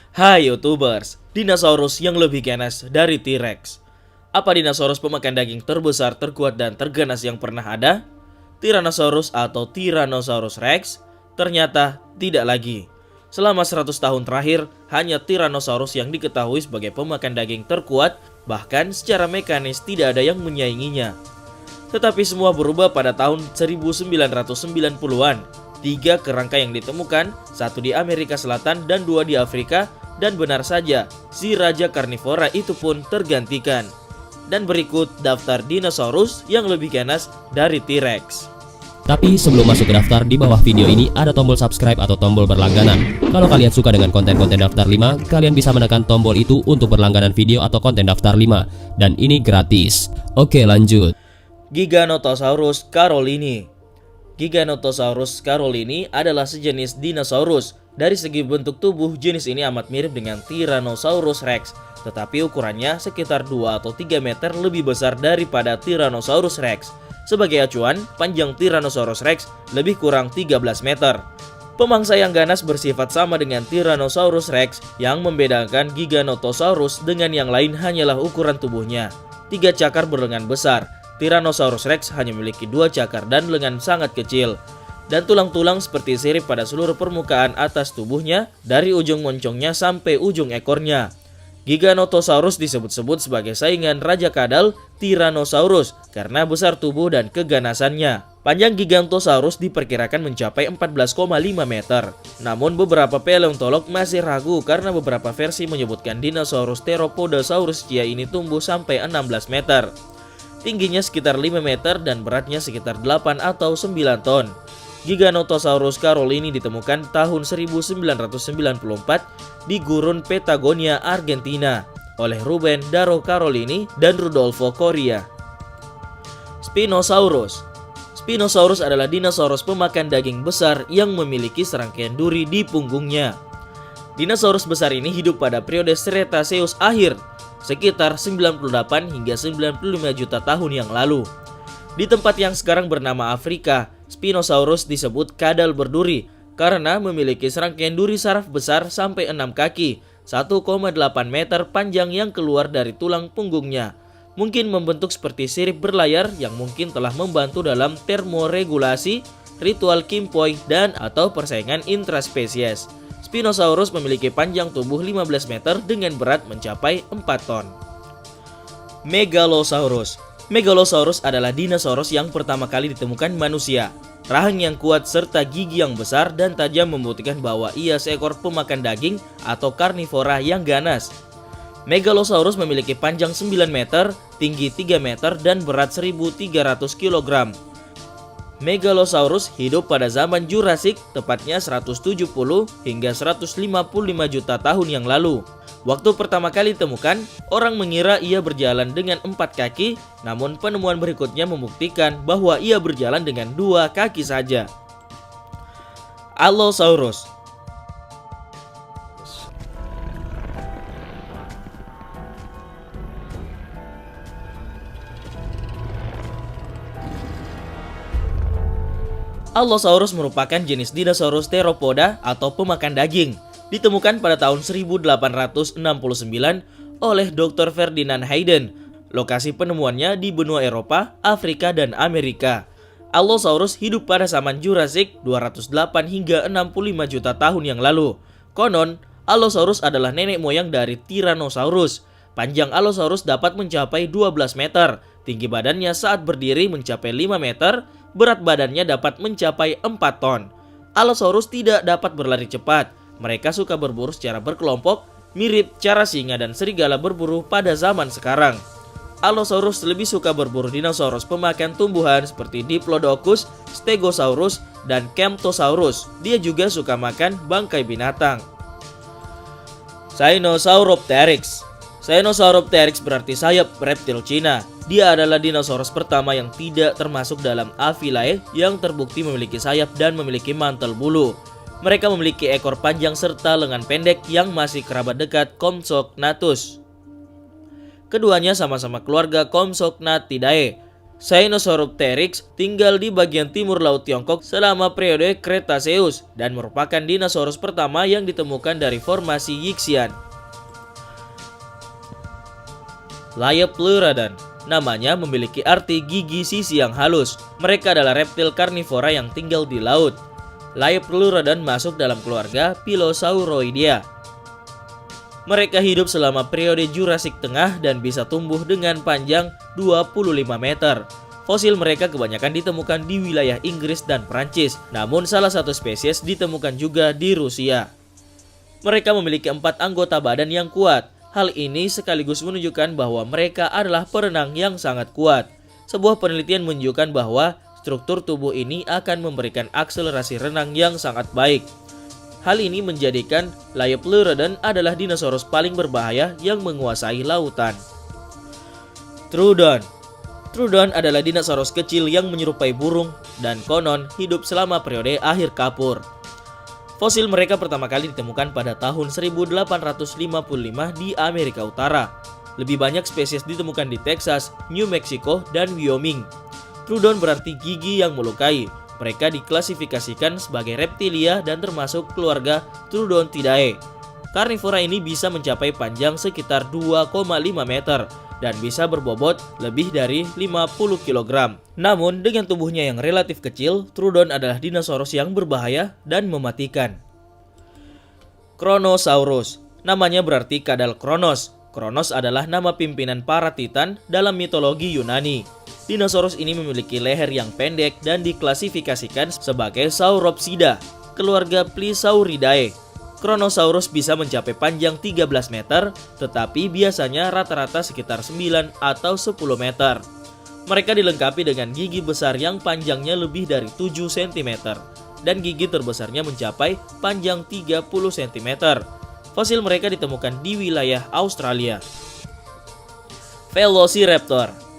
Hai YouTubers, dinosaurus yang lebih ganas dari T-Rex. Apa dinosaurus pemakan daging terbesar, terkuat, dan terganas yang pernah ada? Tyrannosaurus atau Tyrannosaurus Rex? Ternyata tidak lagi. Selama 100 tahun terakhir, hanya Tyrannosaurus yang diketahui sebagai pemakan daging terkuat, bahkan secara mekanis tidak ada yang menyainginya. Tetapi semua berubah pada tahun 1990-an. 3 kerangka yang ditemukan, 1 di Amerika Selatan dan 2 di Afrika, dan benar saja, si raja karnivora itu pun tergantikan. Dan berikut daftar dinosaurus yang lebih ganas dari T-Rex. Tapi sebelum masuk ke daftar, di bawah video ini ada tombol subscribe atau tombol berlangganan. Kalau kalian suka dengan konten-konten daftar 5, kalian bisa menekan tombol itu untuk berlangganan video atau konten daftar 5. Dan ini gratis. Oke, lanjut. Giganotosaurus carolini. Giganotosaurus carolini adalah sejenis dinosaurus. Dari segi bentuk tubuh, jenis ini amat mirip dengan Tyrannosaurus Rex, tetapi ukurannya sekitar 2 atau 3 meter lebih besar daripada Tyrannosaurus Rex. Sebagai acuan, panjang Tyrannosaurus Rex lebih kurang 13 meter. Pemangsa yang ganas bersifat sama dengan Tyrannosaurus Rex. Yang membedakan Giganotosaurus dengan yang lain hanyalah ukuran tubuhnya. 3 cakar berlengan besar. Tyrannosaurus Rex hanya memiliki 2 cakar dan lengan sangat kecil. Dan tulang-tulang seperti sirip pada seluruh permukaan atas tubuhnya, dari ujung moncongnya sampai ujung ekornya. Giganotosaurus disebut-sebut sebagai saingan Raja Kadal Tyrannosaurus karena besar tubuh dan keganasannya. Panjang Giganotosaurus diperkirakan mencapai 14,5 meter. Namun beberapa paleontolog masih ragu karena beberapa versi menyebutkan dinosaurus Theropodosaurus ini tumbuh sampai 16 meter. Tingginya sekitar 5 meter dan beratnya sekitar 8 atau 9 ton. Giganotosaurus carolini ditemukan tahun 1994 di gurun Patagonia, Argentina oleh Ruben Darro Carolini dan Rudolfo Correa. Spinosaurus. Spinosaurus adalah dinosaurus pemakan daging besar yang memiliki serangkaian duri di punggungnya. Dinosaurus besar ini hidup pada periode Cretaceous akhir, sekitar 98 hingga 95 juta tahun yang lalu. Di tempat yang sekarang bernama Afrika, Spinosaurus disebut kadal berduri karena memiliki serangkaian duri saraf besar sampai 6 kaki, 1,8 meter panjang yang keluar dari tulang punggungnya. Mungkin membentuk seperti sirip berlayar yang mungkin telah membantu dalam termoregulasi, ritual Kimpoi, dan atau persaingan intraspesies. Spinosaurus memiliki panjang tubuh 15 meter dengan berat mencapai 4 ton. Megalosaurus. Megalosaurus adalah dinosaurus yang pertama kali ditemukan manusia. Rahang yang kuat serta gigi yang besar dan tajam membuktikan bahwa ia seekor pemakan daging atau karnivora yang ganas. Megalosaurus memiliki panjang 9 meter, tinggi 3 meter, dan berat 1.300 kg. Megalosaurus hidup pada zaman Jurassik, tepatnya 170 hingga 155 juta tahun yang lalu. Waktu pertama kali ditemukan, orang mengira ia berjalan dengan 4 kaki, namun penemuan berikutnya membuktikan bahwa ia berjalan dengan 2 kaki saja. Allosaurus. Allosaurus merupakan jenis dinosaurus teropoda atau pemakan daging. Ditemukan pada tahun 1869 oleh Dr. Ferdinand Hayden. Lokasi penemuannya di benua Eropa, Afrika, dan Amerika. Allosaurus hidup pada zaman Jurassik 208 hingga 65 juta tahun yang lalu. Konon, Allosaurus adalah nenek moyang dari Tyrannosaurus. Panjang Allosaurus dapat mencapai 12 meter. Tinggi badannya saat berdiri mencapai 5 meter. Berat badannya dapat mencapai 4 ton. Allosaurus tidak dapat berlari cepat. Mereka suka berburu secara berkelompok, mirip cara singa dan serigala berburu pada zaman sekarang. Allosaurus lebih suka berburu dinosaurus pemakan tumbuhan seperti Diplodocus, Stegosaurus, dan Camptosaurus. Dia juga suka makan bangkai binatang. Sinosauropteryx. Sinosauropteryx berarti sayap reptil Cina. Dia adalah dinosaurus pertama yang tidak termasuk dalam Avilae yang terbukti memiliki sayap dan memiliki mantel bulu. Mereka memiliki ekor panjang serta lengan pendek yang masih kerabat dekat Compsognathus. Keduanya sama-sama keluarga Compsognathidae. Sinosauropteryx tinggal di bagian timur laut Tiongkok selama periode Cretaceous dan merupakan dinosaurus pertama yang ditemukan dari formasi Yixian. Liopleurodon, namanya memiliki arti gigi sisi yang halus. Mereka adalah reptil karnivora yang tinggal di laut. Liopleurodon masuk dalam keluarga Pilosauroidea. Mereka hidup selama periode Jurassik Tengah dan bisa tumbuh dengan panjang 25 meter. Fosil mereka kebanyakan ditemukan di wilayah Inggris dan Prancis, namun salah satu spesies ditemukan juga di Rusia. Mereka memiliki 4 anggota badan yang kuat. Hal ini sekaligus menunjukkan bahwa mereka adalah perenang yang sangat kuat. Sebuah penelitian menunjukkan bahwa struktur tubuh ini akan memberikan akselerasi renang yang sangat baik. Hal ini menjadikan Liopleurodon adalah dinosaurus paling berbahaya yang menguasai lautan. Troodon. Troodon adalah dinosaurus kecil yang menyerupai burung dan konon hidup selama periode akhir kapur. Fosil mereka pertama kali ditemukan pada tahun 1855 di Amerika Utara. Lebih banyak spesies ditemukan di Texas, New Mexico, dan Wyoming. Troodon berarti gigi yang melukai. Mereka diklasifikasikan sebagai reptilia dan termasuk keluarga Troodontidae. Karnivora ini bisa mencapai panjang sekitar 2,5 meter dan bisa berbobot lebih dari 50 kg. Namun dengan tubuhnya yang relatif kecil, Troodon adalah dinosaurus yang berbahaya dan mematikan. Kronosaurus, namanya berarti kadal Kronos. Kronos adalah nama pimpinan para Titan dalam mitologi Yunani. Dinosaurus ini memiliki leher yang pendek dan diklasifikasikan sebagai Sauropsida, keluarga Pleisauridae. Kronosaurus bisa mencapai panjang 13 meter, tetapi biasanya rata-rata sekitar 9 atau 10 meter. Mereka dilengkapi dengan gigi besar yang panjangnya lebih dari 7 cm, dan gigi terbesarnya mencapai panjang 30 cm. Fosil mereka ditemukan di wilayah Australia. Velociraptor.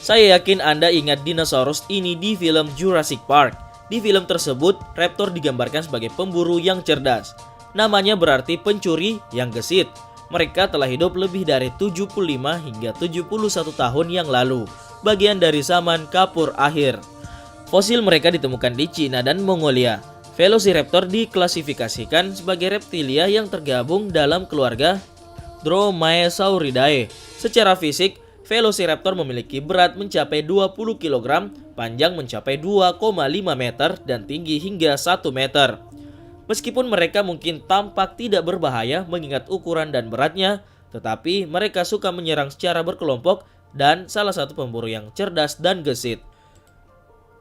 Saya yakin Anda ingat dinosaurus ini di film Jurassic Park. Di film tersebut, raptor digambarkan sebagai pemburu yang cerdas. Namanya berarti pencuri yang gesit. Mereka telah hidup lebih dari 75 hingga 71 tahun yang lalu, bagian dari zaman kapur akhir. Fosil mereka ditemukan di Cina dan Mongolia. Velociraptor diklasifikasikan sebagai reptilia yang tergabung dalam keluarga Dromaeosauridae. Secara fisik, Velociraptor memiliki berat mencapai 20 kg, panjang mencapai 2,5 meter, dan tinggi hingga 1 meter. Meskipun mereka mungkin tampak tidak berbahaya mengingat ukuran dan beratnya, tetapi mereka suka menyerang secara berkelompok dan salah satu pemburu yang cerdas dan gesit.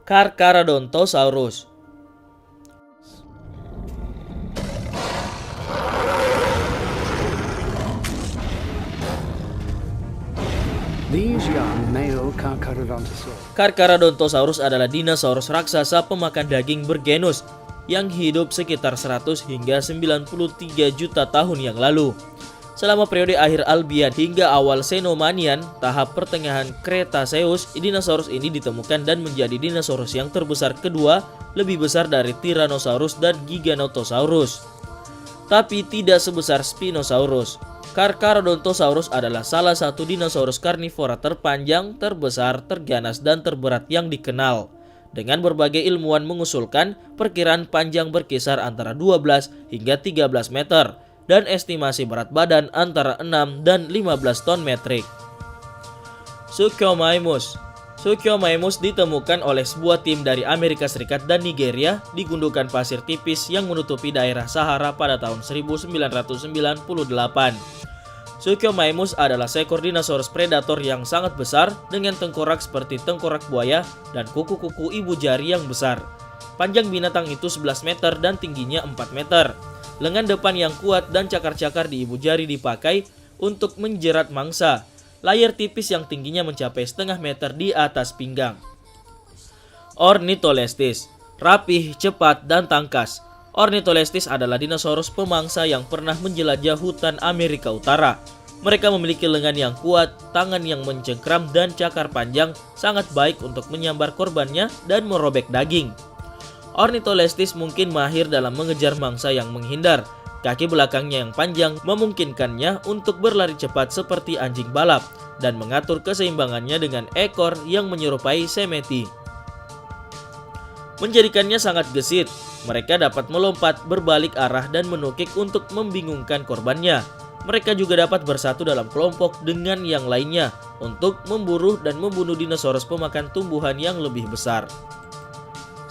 Carcharodontosaurus. These young male Carcharodontosaurus Carcharodontosaurus adalah dinosaurus raksasa pemakan daging bergenus yang hidup sekitar 100 hingga 93 juta tahun yang lalu. Selama periode akhir Albian hingga awal Cenomanian, tahap pertengahan Cretaceous, dinosaurus ini ditemukan dan menjadi dinosaurus yang terbesar kedua, lebih besar dari Tyrannosaurus dan Giganotosaurus, tapi tidak sebesar Spinosaurus. Carcharodontosaurus adalah salah satu dinosaurus karnivora terpanjang, terbesar, terganas, dan terberat yang dikenal. Dengan berbagai ilmuwan mengusulkan perkiraan panjang berkisar antara 12 hingga 13 meter dan estimasi berat badan antara 6 dan 15 ton metrik. Suchomimus. Suchomimus ditemukan oleh sebuah tim dari Amerika Serikat dan Nigeria di gundukan pasir tipis yang menutupi daerah Sahara pada tahun 1998. Suchomimus adalah seekor dinosaurus predator yang sangat besar dengan tengkorak seperti tengkorak buaya dan kuku-kuku ibu jari yang besar. Panjang binatang itu 11 meter dan tingginya 4 meter. Lengan depan yang kuat dan cakar-cakar di ibu jari dipakai untuk menjerat mangsa. Layar tipis yang tingginya mencapai setengah meter di atas pinggang. Ornitholestes, rapih, cepat, dan tangkas. Ornitholestes adalah dinosaurus pemangsa yang pernah menjelajah hutan Amerika Utara. Mereka memiliki lengan yang kuat, tangan yang mencengkram, dan cakar panjang sangat baik untuk menyambar korbannya dan merobek daging. Ornitholestes mungkin mahir dalam mengejar mangsa yang menghindar. Kaki belakangnya yang panjang memungkinkannya untuk berlari cepat seperti anjing balap dan mengatur keseimbangannya dengan ekor yang menyerupai semeti. Menjadikannya sangat gesit, mereka dapat melompat, berbalik arah, dan menukik untuk membingungkan korbannya. Mereka juga dapat bersatu dalam kelompok dengan yang lainnya untuk memburu dan membunuh dinosaurus pemakan tumbuhan yang lebih besar.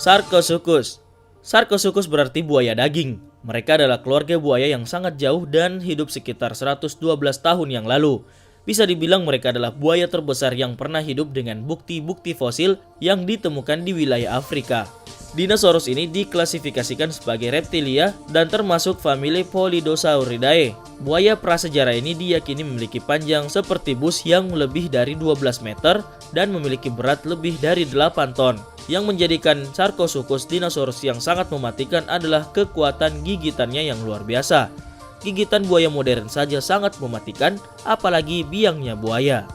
Sarcosuchus. Sarcosuchus berarti buaya daging. Mereka adalah keluarga buaya yang sangat jauh dan hidup sekitar 112 tahun yang lalu. Bisa dibilang mereka adalah buaya terbesar yang pernah hidup dengan bukti-bukti fosil yang ditemukan di wilayah Afrika. Dinosaurus ini diklasifikasikan sebagai reptilia dan termasuk famili Polydosauridae. Buaya prasejarah ini diyakini memiliki panjang seperti bus yang lebih dari 12 meter dan memiliki berat lebih dari 8 ton. Yang menjadikan Sarcosuchus dinosaurus yang sangat mematikan adalah kekuatan gigitannya yang luar biasa. Gigitan buaya modern saja sangat mematikan, apalagi biangnya buaya.